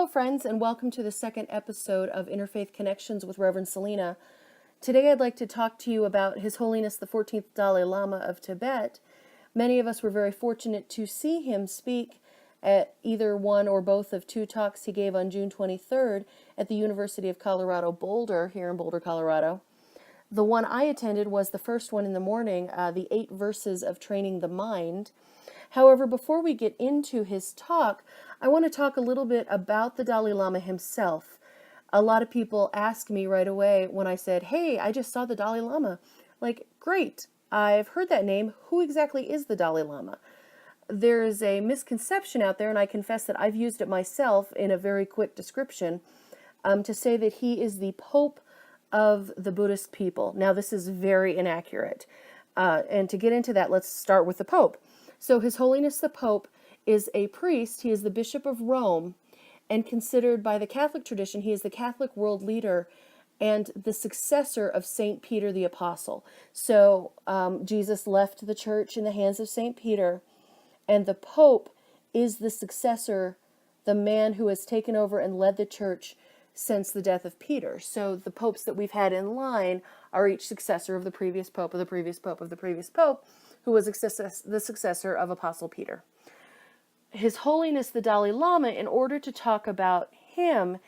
Hello, friends, and welcome to the second episode of Interfaith Connections with Reverend Selena. Today I'd like to talk to you about His Holiness the 14th Dalai Lama of Tibet. Many of us were very fortunate to see him speak at either one or both of two talks he gave on June 23rd at the University of Colorado Boulder, here in Boulder, Colorado. The one I attended was the first one in the morning, the 8 verses of training the mind. However, before we get into his talk, I want to talk a little bit about the Dalai Lama himself. A lot of people ask me right away when I said, hey, I just saw the Dalai Lama. Like, great, I've heard that name. Who exactly is the Dalai Lama? There is a misconception out there, and I confess that I've used it myself in a very quick description, to say that he is the Pope of the Buddhist people. Now, this is very inaccurate. And to get into that, let's start with the Pope. So His Holiness the Pope is a priest. He is the Bishop of Rome, and considered by the Catholic tradition, he is the Catholic world leader and the successor of St. Peter the Apostle. So Jesus left the church in the hands of St. Peter, and the Pope is the successor, the man who has taken over and led the church since the death of Peter. So the popes that we've had in line are each successor of the previous pope, of the previous pope, of the previous pope, who was the successor of Apostle Peter. His Holiness the Dalai Lama, in order to talk about him,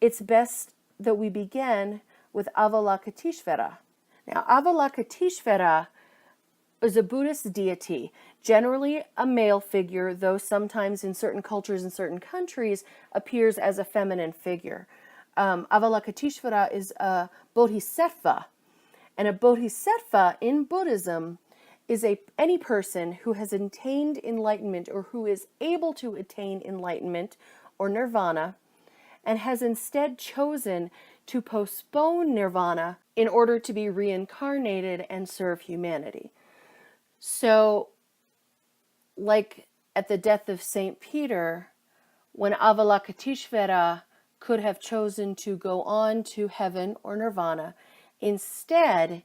it's best that we begin with Avalokiteshvara. Now, Avalokiteshvara is a Buddhist deity, generally a male figure, though sometimes in certain cultures and certain countries appears as a feminine figure. Avalokiteshvara is a bodhisattva, and a bodhisattva in Buddhism is any person who has attained enlightenment or who is able to attain enlightenment or nirvana and has instead chosen to postpone nirvana in order to be reincarnated and serve humanity. So, like at the death of St. Peter, when Avalokiteshvara could have chosen to go on to heaven or nirvana, instead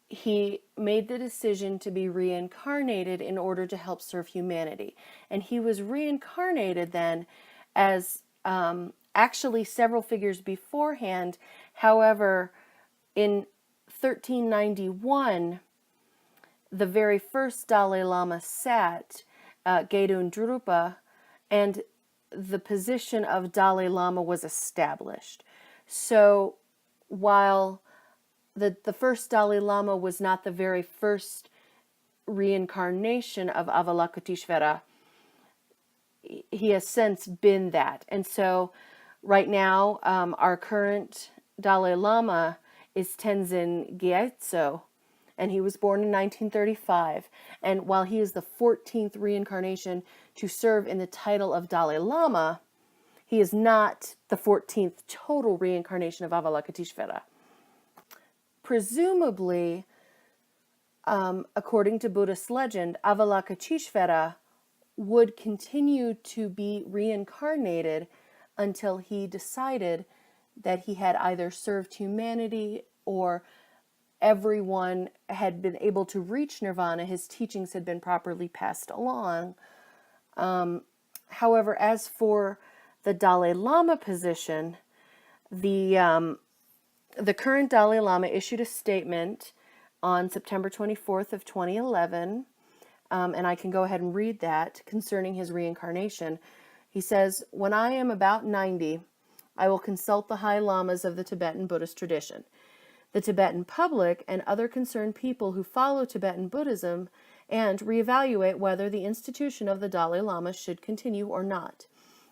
he made the decision to be reincarnated in order to help serve humanity. And he was reincarnated then as actually several figures beforehand. However, in 1391, the very first Dalai Lama sat, Gedun Drupa, and the position of Dalai Lama was established. So while the first Dalai Lama was not the very first reincarnation of Avalokiteshvara, he has since been that. And so right now, our current Dalai Lama is Tenzin Gyatso, and he was born in 1935. And while he is the 14th reincarnation to serve in the title of Dalai Lama, he is not the 14th total reincarnation of Avalokiteshvara. Presumably, according to Buddhist legend, Avalokiteshvara would continue to be reincarnated until he decided that he had either served humanity or everyone had been able to reach nirvana, his teachings had been properly passed along. However, as for the Dalai Lama position, the current Dalai Lama issued a statement on September 24th of 2011, and I can go ahead and read that, concerning his reincarnation. He says, "When I am about 90, I will consult the high lamas of the Tibetan Buddhist tradition, the Tibetan public, and other concerned people who follow Tibetan Buddhism, and reevaluate whether the institution of the Dalai Lama should continue or not.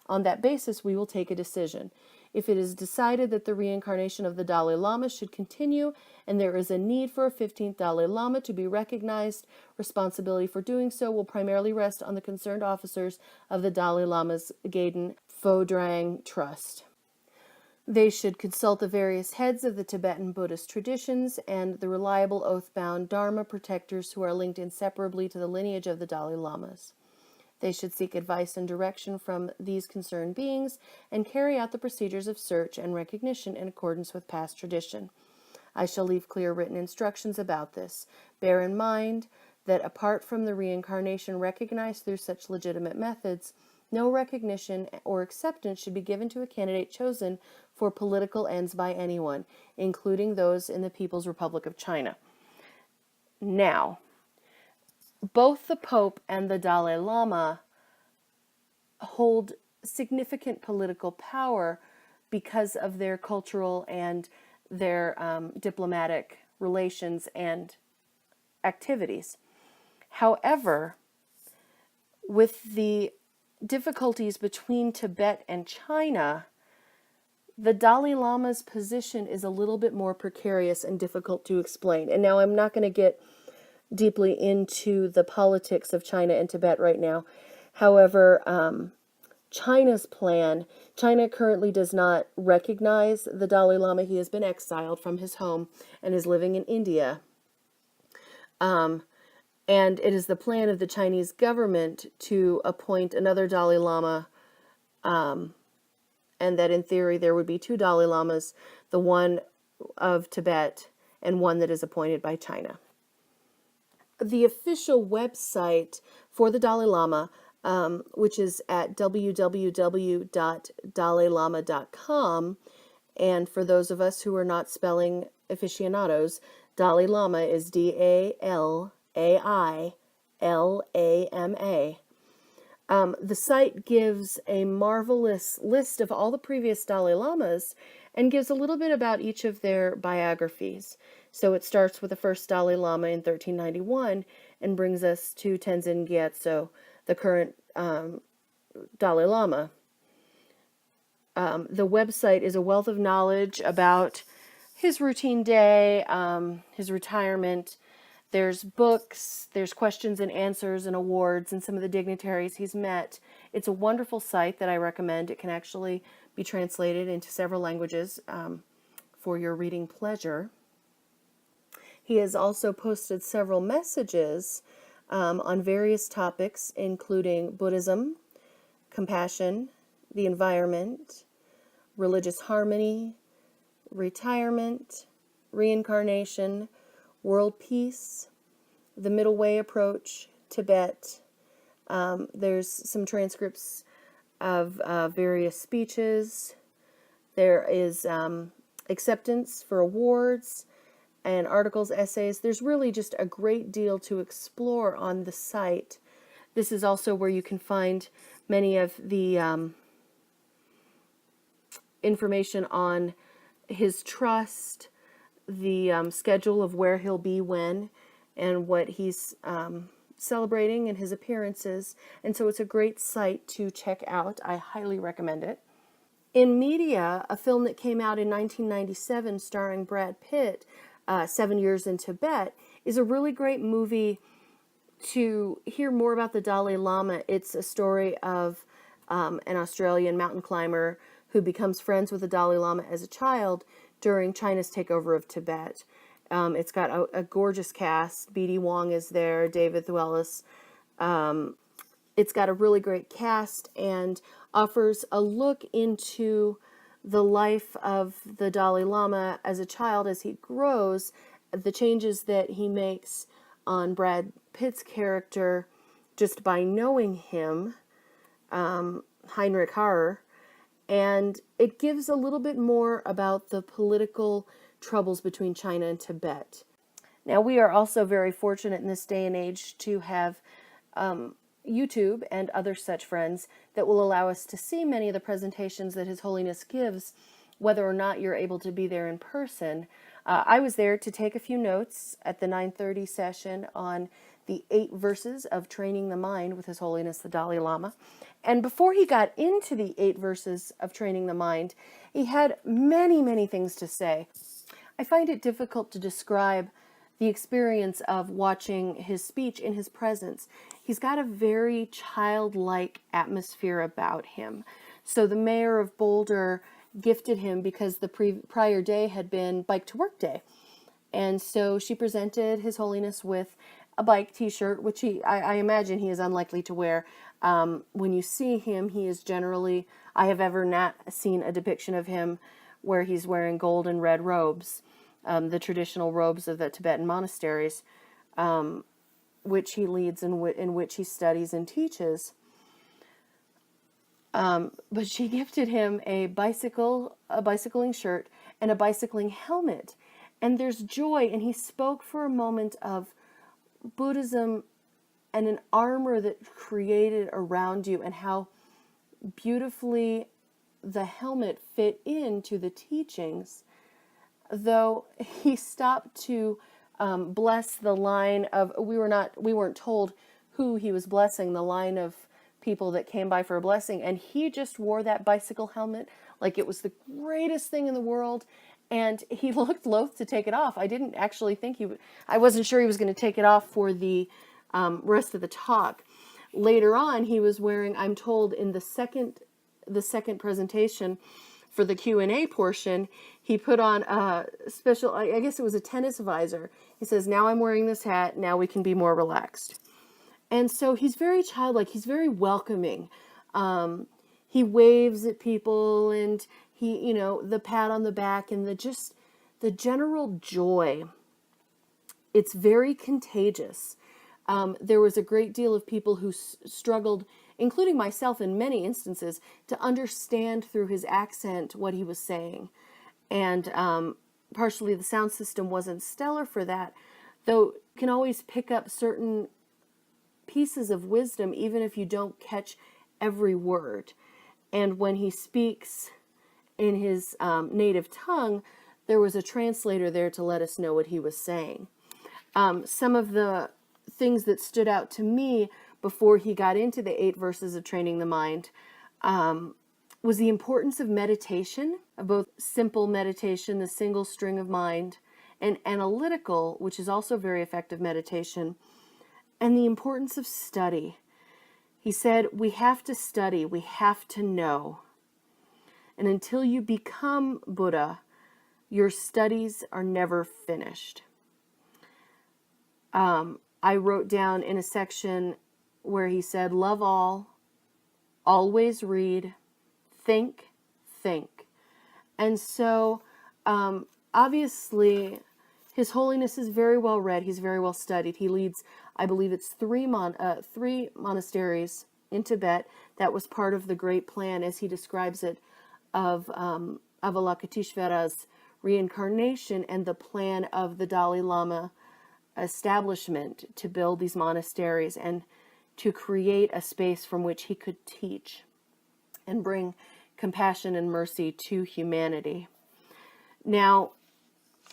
On that basis, we will take a decision. If it is decided that the reincarnation of the Dalai Lama should continue and there is a need for a 15th Dalai Lama to be recognized, responsibility for doing so will primarily rest on the concerned officers of the Dalai Lama's Gaden Phodrang Trust. They should consult the various heads of the Tibetan Buddhist traditions and the reliable oath-bound Dharma protectors who are linked inseparably to the lineage of the Dalai Lamas. They should seek advice and direction from these concerned beings and carry out the procedures of search and recognition in accordance with past tradition. I shall leave clear written instructions about this. Bear in mind that apart from the reincarnation recognized through such legitimate methods, No recognition or acceptance should be given to a candidate chosen for political ends by anyone, including those in the People's Republic of China. Now, both the Pope and the Dalai Lama hold significant political power because of their cultural and their diplomatic relations and activities. However, with the difficulties between Tibet and China, the Dalai Lama's position is a little bit more precarious and difficult to explain. And now I'm not going to get deeply into the politics of China and Tibet right now. However, China's plan, China currently does not recognize the Dalai Lama. He has been exiled from his home and is living in India. And it is the plan of the Chinese government to appoint another Dalai Lama, and that in theory there would be two Dalai Lamas, the one of Tibet and one that is appointed by China. The official website for the Dalai Lama, which is at www.dalailama.com, and for those of us who are not spelling aficionados, Dalai Lama is DALAILAMA. The site gives a marvelous list of all the previous Dalai Lamas and gives a little bit about each of their biographies. So it starts with the first Dalai Lama in 1391 and brings us to Tenzin Gyatso, the current Dalai Lama. The website is a wealth of knowledge about his routine day, his retirement. There's books, there's questions and answers and awards and some of the dignitaries he's met. It's a wonderful site that I recommend. It can actually be translated into several languages for your reading pleasure. He has also posted several messages on various topics, including Buddhism, compassion, the environment, religious harmony, retirement, reincarnation, world peace, the middle way approach, Tibet. There's some transcripts of various speeches. There is acceptance for awards and articles, essays. There's really just a great deal to explore on the site. This is also where you can find many of the information on his trust, the schedule of where he'll be when, and what he's celebrating and his appearances. And so it's a great site to check out. I highly recommend it. In media, a film that came out in 1997 starring Brad Pitt, 7 Years in Tibet, is a really great movie to hear more about the Dalai Lama. It's a story of an Australian mountain climber who becomes friends with the Dalai Lama as a child during China's takeover of Tibet. It's got a gorgeous cast. B.D. Wong is there, David Thewlis. It's got a really great cast and offers a look into the life of the Dalai Lama as a child as he grows, the changes that he makes on Brad Pitt's character just by knowing him, Heinrich Harrer, and it gives a little bit more about the political troubles between China and Tibet. Now, we are also very fortunate in this day and age to have YouTube and other such friends that will allow us to see many of the presentations that His Holiness gives, whether or not you're able to be there in person. I was there to take a few notes at the 9:30 session on the 8 verses of training the mind with His Holiness the Dalai Lama. And before he got into the 8 verses of training the mind, he had many, many things to say. I find it difficult to describe the experience of watching his speech in his presence. He's got a very childlike atmosphere about him. So the mayor of Boulder gifted him, because the prior day had been Bike to Work Day. And so she presented His Holiness with a bike t-shirt, which I imagine he is unlikely to wear. When you see him, he is generally, I have ever not seen a depiction of him where he's wearing gold and red robes, the traditional robes of the Tibetan monasteries, which he leads and in which he studies and teaches. But she gifted him a bicycling shirt, and a bicycling helmet. And there's joy, and he spoke for a moment of Buddhism and an armor that created around you, and how beautifully the helmet fit into the teachings. Though he stopped to bless the line of, we weren't told who he was blessing, the line of people that came by for a blessing, and he just wore that bicycle helmet like it was the greatest thing in the world, and he looked loath to take it off. I didn't actually think he would. I wasn't sure he was going to take it off for the rest of the talk. Later on, he was wearing, I'm told, in the second presentation for the Q&A portion, he put on a special, I guess it was a tennis visor. He says, now I'm wearing this hat, now we can be more relaxed. And so he's very childlike, he's very welcoming. He waves at people, and he, the pat on the back, and the general joy. It's very contagious. There was a great deal of people who struggled, including myself in many instances, to understand through his accent what he was saying. And partially the sound system wasn't stellar for that, though you can always pick up certain pieces of wisdom even if you don't catch every word. And when he speaks in his native tongue, there was a translator there to let us know what he was saying. Some of the things that stood out to me before he got into the 8 verses of training the mind was the importance of meditation, of both simple meditation, the single string of mind, and analytical, which is also very effective meditation, and the importance of study. He said, we have to study, we have to know. And until you become Buddha, your studies are never finished. I wrote down in a section where he said, love all, always read, think. And so, obviously, His Holiness is very well read. He's very well studied. He leads, I believe it's three monasteries in Tibet. That was part of the great plan, as he describes it, of Avalokiteshvara's reincarnation and the plan of the Dalai Lama establishment to build these monasteries and to create a space from which he could teach and bring compassion and mercy to humanity. Now,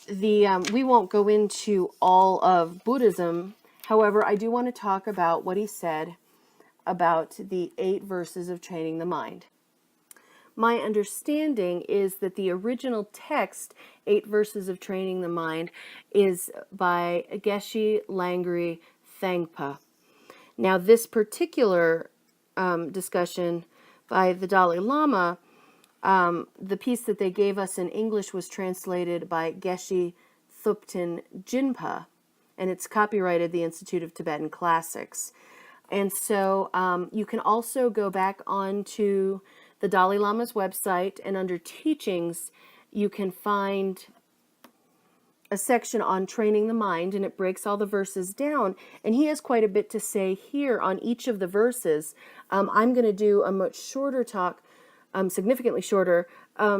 we won't go into all of Buddhism. However, I do want to talk about what he said about the 8 verses of training the mind. My understanding is that the original text, 8 verses of training the mind, is by Geshe Langri Thangpa. Now, this particular discussion by the Dalai Lama, the piece that they gave us in English was translated by Geshe Thupten Jinpa, and it's copyrighted the Institute of Tibetan Classics. And so you can also go back onto the Dalai Lama's website, and under teachings, you can find a section on training the mind, and it breaks all the verses down. And he has quite a bit to say here on each of the verses. I'm going to do a much shorter talk, significantly shorter,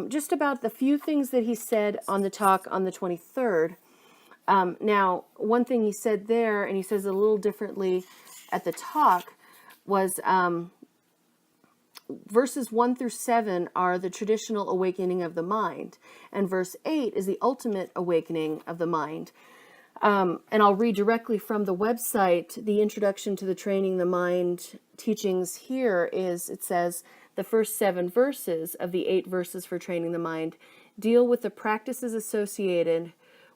just about the few things that he said on the talk on the 23rd. Now, one thing he said there, and he says it a little differently at the talk, was verses 1 through 7 are the traditional awakening of the mind, and verse 8 is the ultimate awakening of the mind. And I'll read directly from the website. The introduction to the Training the Mind teachings here is, it says, the first 7 verses of the 8 verses for training the mind deal with the practices associated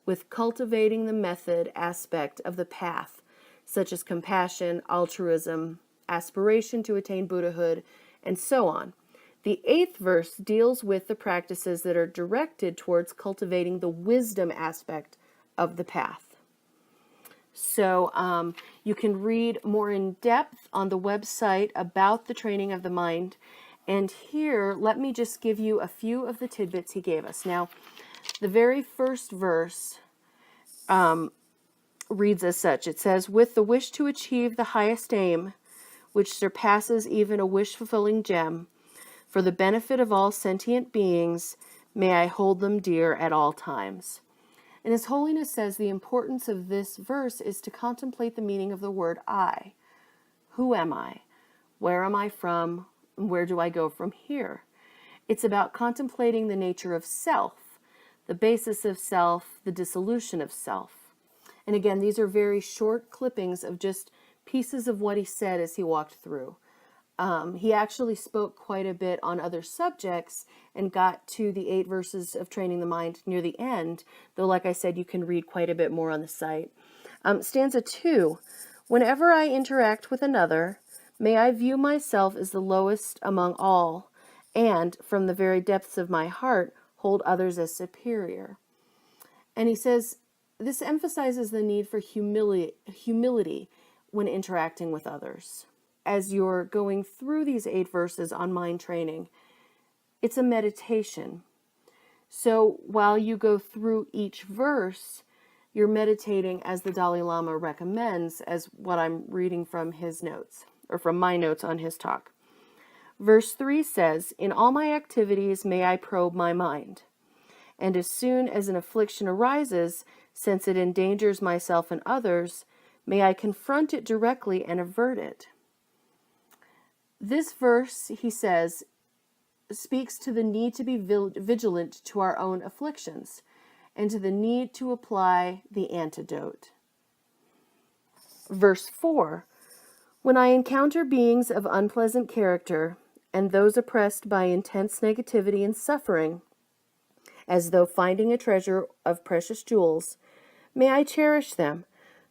with cultivating the method aspect of the path, such as compassion, altruism, aspiration to attain Buddhahood, and so on. The 8th verse deals with the practices that are directed towards cultivating the wisdom aspect of the path. So you can read more in depth on the website about the training of the mind. And here, let me just give you a few of the tidbits he gave us. Now, the very first verse reads as such. It says, with the wish to achieve the highest aim, which surpasses even a wish-fulfilling gem, For the benefit of all sentient beings, may I hold them dear at all times. And His Holiness says the importance of this verse is to contemplate the meaning of the word I. Who am I? Where am I from? Where do I go from here? It's about contemplating the nature of self, the basis of self, the dissolution of self. And again, these are very short clippings of just pieces of what he said as he walked through. He actually spoke quite a bit on other subjects and got to the 8 verses of training the mind near the end, though like I said, you can read quite a bit more on the site. Stanza 2, whenever I interact with another, may I view myself as the lowest among all, and from the very depths of my heart, hold others as superior. And he says, this emphasizes the need for humility when interacting with others. As you're going through these 8 verses on mind training, it's a meditation. So while you go through each verse, you're meditating as the Dalai Lama recommends, as what I'm reading from his notes, or from my notes on his talk. Verse 3 says, in all my activities may I probe my mind, and as soon as an affliction arises, since it endangers myself and others, may I confront it directly and avert it. This verse, he says, speaks to the need to be vigilant to our own afflictions and to the need to apply the antidote. Verse 4, when I encounter beings of unpleasant character and those oppressed by intense negativity and suffering, as though finding a treasure of precious jewels, may I cherish them,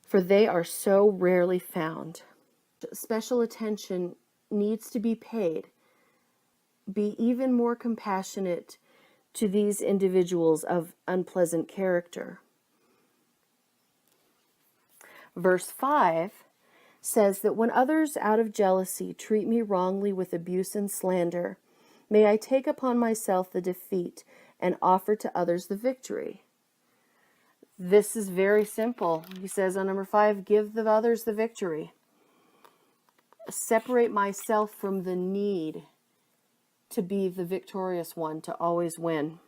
for they are so rarely found. Special attention needs to be paid. Be even more compassionate to these individuals of unpleasant character. Verse 5 says that when others out of jealousy treat me wrongly with abuse and slander, may I take upon myself the defeat and offer to others the victory. This is very simple. He says on number 5, give the others the victory. Separate myself from the need to be the victorious one, to always win.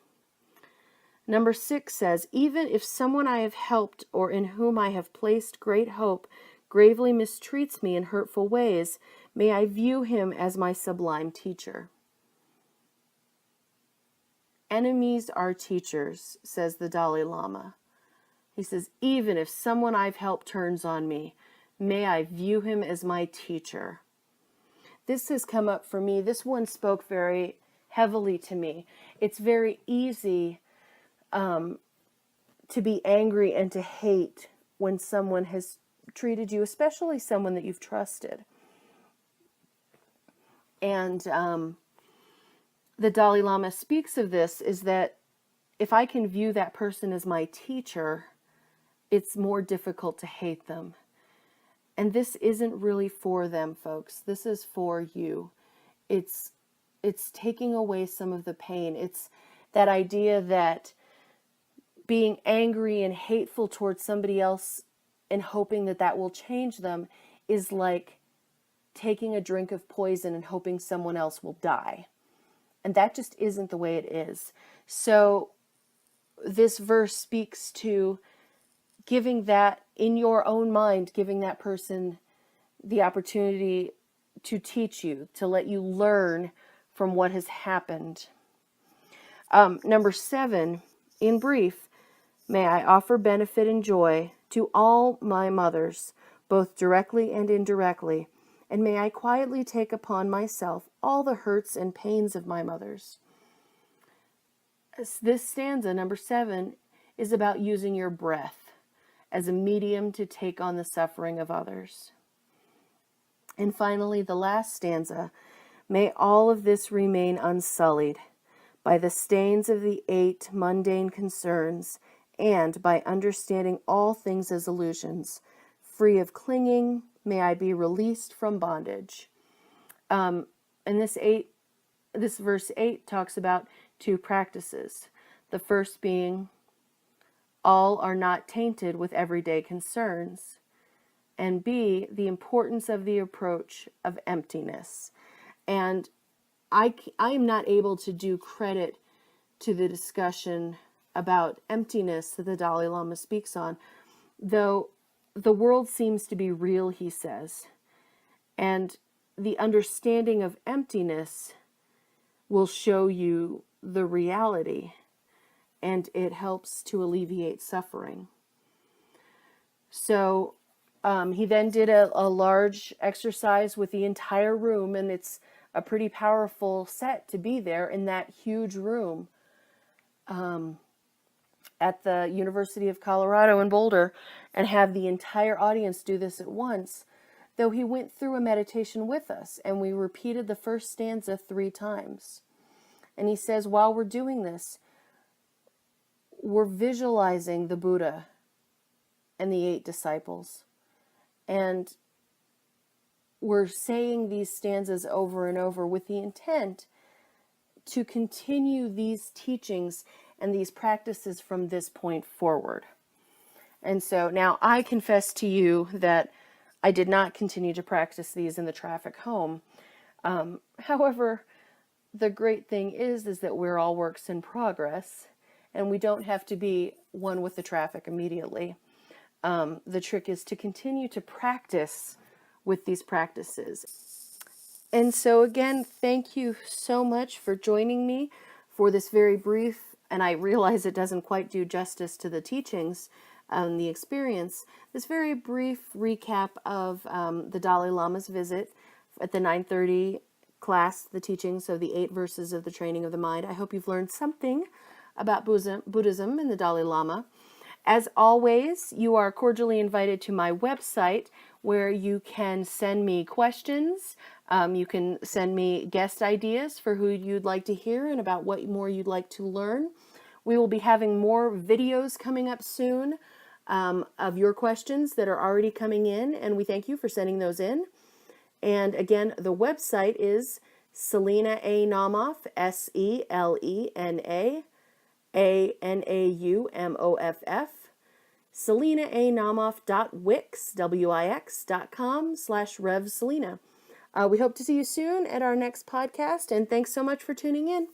Number 6 says, even if someone I have helped or in whom I have placed great hope gravely mistreats me in hurtful ways, may I view him as my sublime teacher. Enemies are teachers, says the Dalai Lama. He says, even if someone I've helped turns on me, may I view him as my teacher. This has come up for me. This one spoke very heavily to me. It's very easy to be angry and to hate when someone has treated you, especially someone that you've trusted. And the Dalai Lama speaks of this, is that if I can view that person as my teacher, it's more difficult to hate them. And this isn't really for them, folks. This is for you. It's taking away some of the pain. It's that idea that being angry and hateful towards somebody else and hoping that that will change them is like taking a drink of poison and hoping someone else will die. And that just isn't the way it is. So this verse speaks to giving that in your own mind, giving that person the opportunity to teach you, to let you learn from what has happened. Number 7, in brief, may I offer benefit and joy to all my mothers, both directly and indirectly, and may I quietly take upon myself all the hurts and pains of my mothers. This stanza, number 7, is about using your breath as a medium to take on the suffering of others. And finally, the last stanza, may all of this remain unsullied by the stains of the 8 mundane concerns, and by understanding all things as illusions, free of clinging, may I be released from bondage. And this verse 8 talks about 2 practices. The first being, all are not tainted with everyday concerns. And B, the importance of the approach of emptiness. And I am not able to do credit to the discussion about emptiness that the Dalai Lama speaks on, though the world seems to be real, he says, and the understanding of emptiness will show you the reality, and it helps to alleviate suffering. So he then did a large exercise with the entire room, and it's a pretty powerful set to be there in that huge room at the University of Colorado in Boulder, and have the entire audience do this at once, though he went through a meditation with us, and we repeated the first stanza 3 times. And he says, while we're doing this, we're visualizing the Buddha and the 8 disciples. And we're saying these stanzas over and over with the intent to continue these teachings and these practices from this point forward. And so now I confess to you that I did not continue to practice these in the traffic home. However, the great thing is that we're all works in progress, and we don't have to be one with the traffic immediately. The trick is to continue to practice with these practices. And so again, thank you so much for joining me for this very brief, and I realize it doesn't quite do justice to the teachings and the experience, this very brief recap of the Dalai Lama's visit at the 9:30 class, the teachings of the 8 verses of the training of the mind. I hope you've learned something about Buddhism and the Dalai Lama. As always, you are cordially invited to my website, where you can send me questions. You can send me guest ideas for who you'd like to hear and about what more you'd like to learn. We will be having more videos coming up soon of your questions that are already coming in, and we thank you for sending those in. And again, the website is Selena A. Naumoff, Selena ANaumoff, SelenaANaumoff.wix.com/RevSelena. We hope to see you soon at our next podcast, and thanks so much for tuning in.